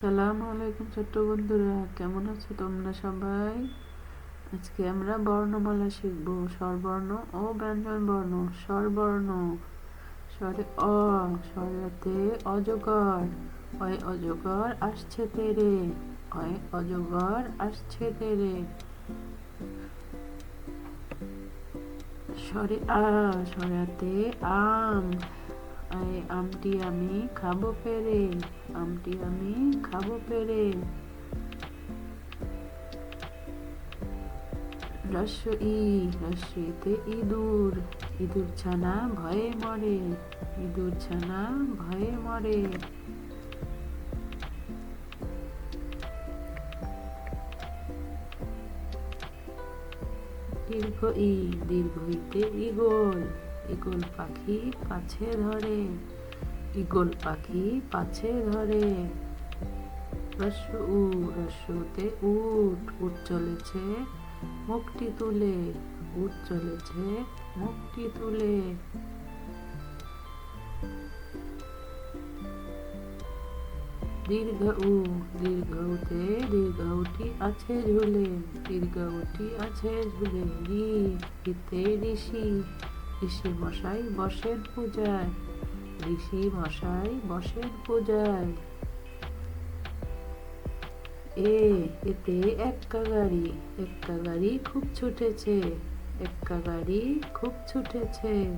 আসসালামু আলাইকুম ছোট্ট বন্ধুরা, কেমন আছো তোমরা সবাই? আজকে আমরা বর্ণমালা শিখব। স্বরবর্ণ ও ব্যঞ্জন বর্ণ। স্বরবর্ণ। স্বরে অ, স্বরেতে অজগর। অয় অজগর আসছে তেরে। অয় অজগর আসছে তেরে। স্বরে আ, স্বরাতে আম। আমটি আমি খাবো পেরে। আমটি আমি খাবো পেরে। রস্য ই, রস্যতে ইঁদুর। ইঁদুর ছানা ভয়ে মরে। ইঁদুর ছানা ভয়ে মরে। দীর্ঘ ই, দীর্ঘ ইতে ঈগল। ঈগল পাখি পাছে ধরে। ঈগল পাখি পাছে ধরে। রস্য উ, রস্যতে উট। উট চলেছে মুখটি তুলে। উট চলেছে মুখটি তুলে। দীর্ঘ উ, দীর্ঘ উতে দীর্ঘউটি আছে ঝুলে। দীর্ঘউটি আছে ঝুলে। রি, রিতে ঋষি। ঋষি মশাই বসেন পূজায়। ঋষি মশাই বসেন পূজায়। এ, এতে এক্কা গাড়ি। এক্কা গাড়ি খুব ছুটেছে। এক্কা গাড়ি খুব ছুটেছে।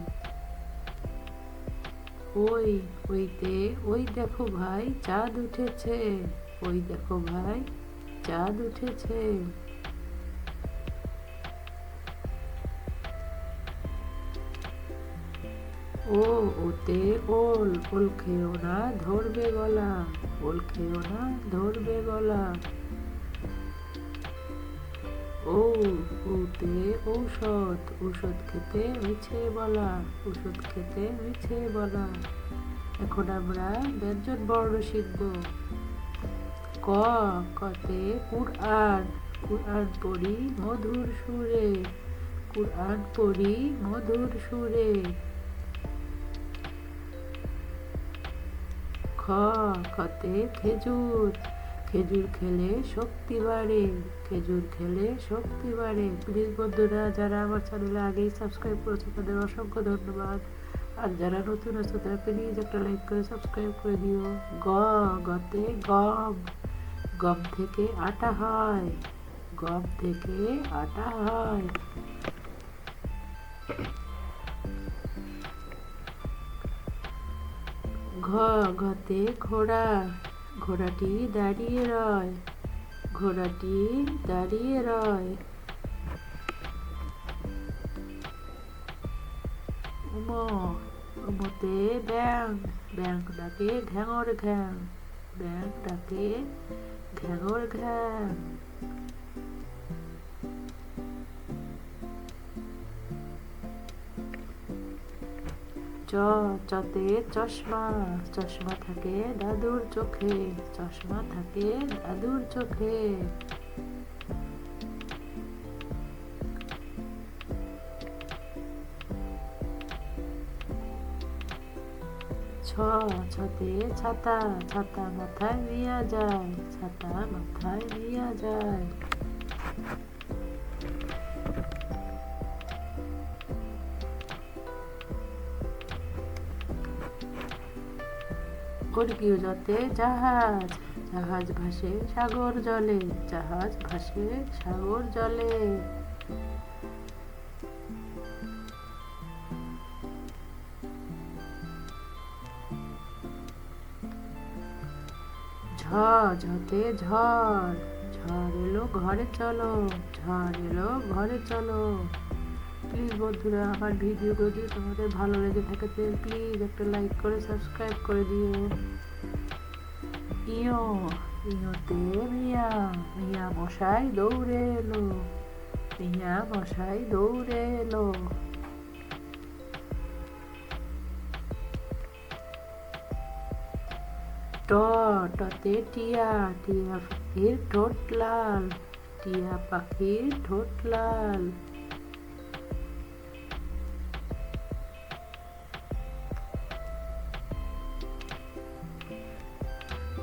ওই, ওইতে ওই দেখো ভাই চাঁদ উঠেছে। ওই দেখো ভাই চাঁদ উঠেছে। ও, ওতে ওল। ওল খেও না ধরবে গলা। ওল খেও না ধরবে গলা। ও, ওতে ঔষধ। ঔষধ খেতে মিছে বলা। ওষুধ খেতে মিছে বলা। এখন আমরা ব্যঞ্জন বর্ণ শিখব। ক, কতে কুরআন। কুরআন পড়ি মধুর সুরে। কুরআন পড়ি মধুর সুরে। খ, খতে খেজুর। খেজুর খেলে শক্তি বাড়ে। খেজুর খেলে শক্তি বাড়ে। প্লিজ বন্ধুরা, যারা আমার চ্যানেলে আগেই সাবস্ক্রাইব করেছে তাদের অসংখ্য ধন্যবাদ। আর যারা নতুন আছে তারা প্লিজ একটা লাইক করে সাবস্ক্রাইব করে দিও। গ, গতে গম। গম থেকে আটা হয়। গম থেকে আটা হয়। ঘ, ঘতে ঘোড়া। ঘোড়াটি দাঁড়িয়ে রয়। ঘোড়াটি দাঁড়িয়ে রয়। উম, উমতে ব্যাং। ব্যাং ডাকে ঘ্যাঙর ঘ্যাং। ব্যাং ডাকে ঘ্যাঙর ঘ্যাং। চ, চতে চশমা। চশমা থাকে দাদুর চোখে। চশমা থাকে দাদুর চোখে। ছ, ছতে ছাতা। ছাতা মাথায় নিয়া যায়। ছাতা মাথায় নিয়া যায়। যতে জাহাজ। জাহাজ ভাসে সাগর জলে। জাহাজ ভাসে সাগর জলে। ঝ, ঝতে ঝড়। ঝড় এলো ঘরে চলো। ঝড় এলো ঘরে চলো। প্লিজ বন্ধুরা, আমার ভিডিওগুলো যদি তোমাদের ভালো লেগে থাকে প্লিজ একটা লাইক করে সাবস্ক্রাইব করে দিও। ইয়ো, ইয়োতে মিয়া। মিয়া মশাই দৌড়ে এলো। মিয়া মশাই দৌড়ে এলো। ট, টতে টিয়া। টিয়া পাখির ঠোঁট লাল। টিয়া পাখির ঠোঁট লাল।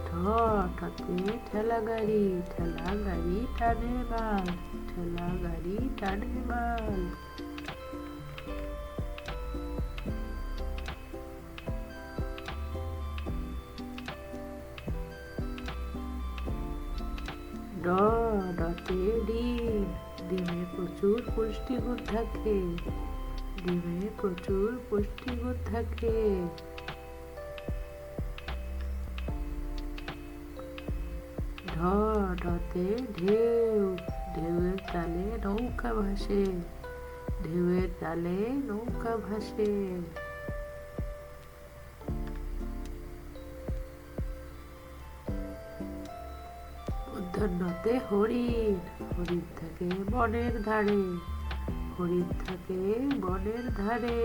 ঠ, ঠতে ঠেলা গাড়ি টানে মাল, ঠেলা গাড়ি টানে মাল। ডতে ডিম, ডিমে প্রচুর পুষ্টিগুণ থাকে, ডিমে প্রচুর পুষ্টিগুণ থাকে। ঢতে ঢেউ, ঢেউয়ের তালে নৌকা ভাসে, ঢেউয়ের তালে নৌকা ভাসে। মূর্ধন্যতে হরিণ, হরিণ থাকে বনের ধারে, হরিণ থাকে বনের ধারে।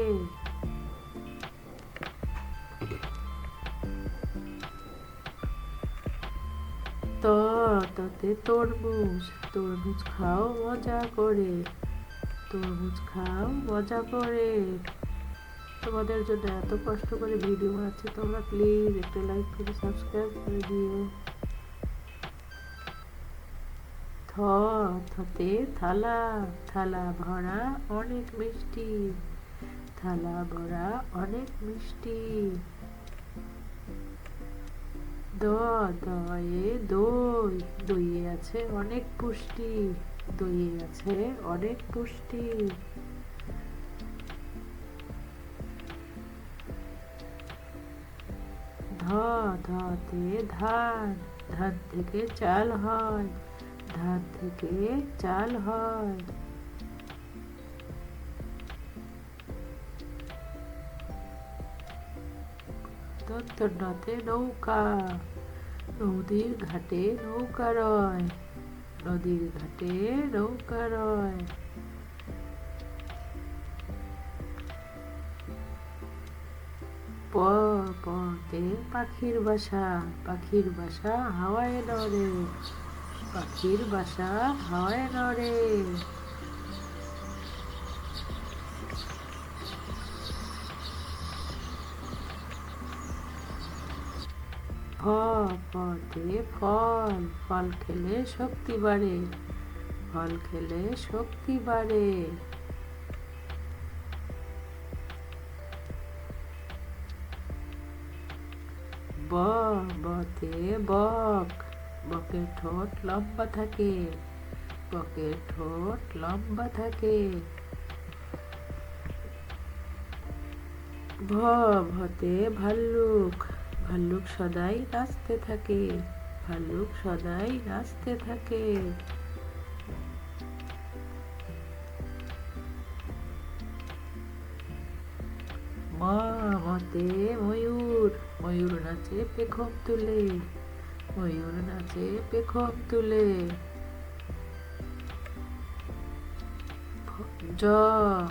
ততে তরমুজ, তরমুজ খাও মজা করে, তরমুজ খাও মজা করে। তোমাদের জন্য এত কষ্ট করে ভিডিও বানাচ্ছি, তোমরা প্লিজ একটা লাইক করে সাবস্ক্রাইব করে দিও। থতে থালা, থালা ভরা অনেক মিষ্টি, থালা ভরা অনেক মিষ্টি। দয়ে দই, দইয়ে আছে অনেক পুষ্টি, দইয়ে আছে অনেক পুষ্টি। ধতে ধান, ধান থেকে চাল হয়, ধান থেকে চাল হয়। দন্তন্যতে নৌকা, নদীর ঘাটে নৌকা রয়, নদীর ঘাটে নৌকা রয়। পতে পাখির বাসা, পাখির বাসা হাওয়ায় নড়ে, পাখির বাসা হাওয়ায় নড়ে। ফতে ফল, ফল খেলে শক্তি বাড়ে, ফল খেলে শক্তি বাড়ে। বতে বক, বকের ঠোঁট লম্বা থাকে, বকের ঠোঁট লম্বা থাকে। ভতে ভাল্লুক, ভাল্লুক সদাই নাচতে থাকে, ভাল্লুক সদাই নাচতে থাকে। মতে ময়ূর, ময়ূর নাচে পেখম তুলে, ময়ূর নাচে পেখম তুলে।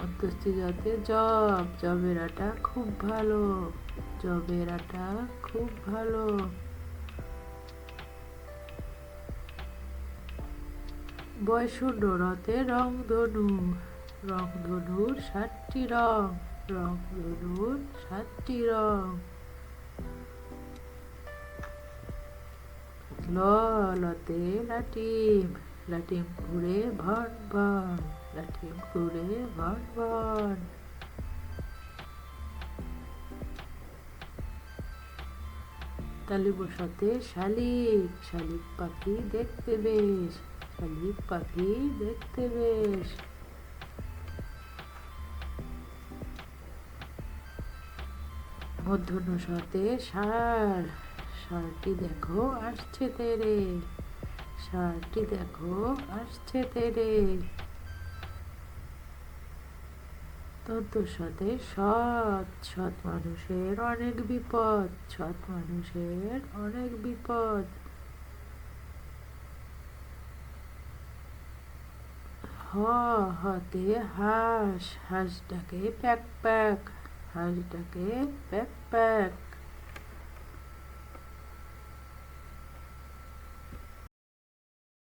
অন্তস্থিতে জব, জবের আটা খুব ভালো, জবের আটা খুব ভালো। রতে রংধনু, রংধনুর 7টি রং, রংধনুর 7টি রং। লতে লাটিম, লাটিম ঘুরে ভন ভন, লাটিম ঘুরে ভন ভন। তালিবসাতে শালিক, শালিক পাখি দেখতে বেশ, শালিক পাখি দেখতে বেশ। মূর্ধন্যতে ষাঁড়, ষাঁড়টি দেখো আসছে তেরে, ষাঁড়টি দেখো আসছে তেরে। দন্তস্বতে সৎ, সৎ মানুষের অনেক বিপদ, সৎ মানুষের অনেক বিপদ। হতে হাঁস, হাঁস ডাকে প্যাক প্যাক, হাঁস ডাকে প্যাক প্যাক।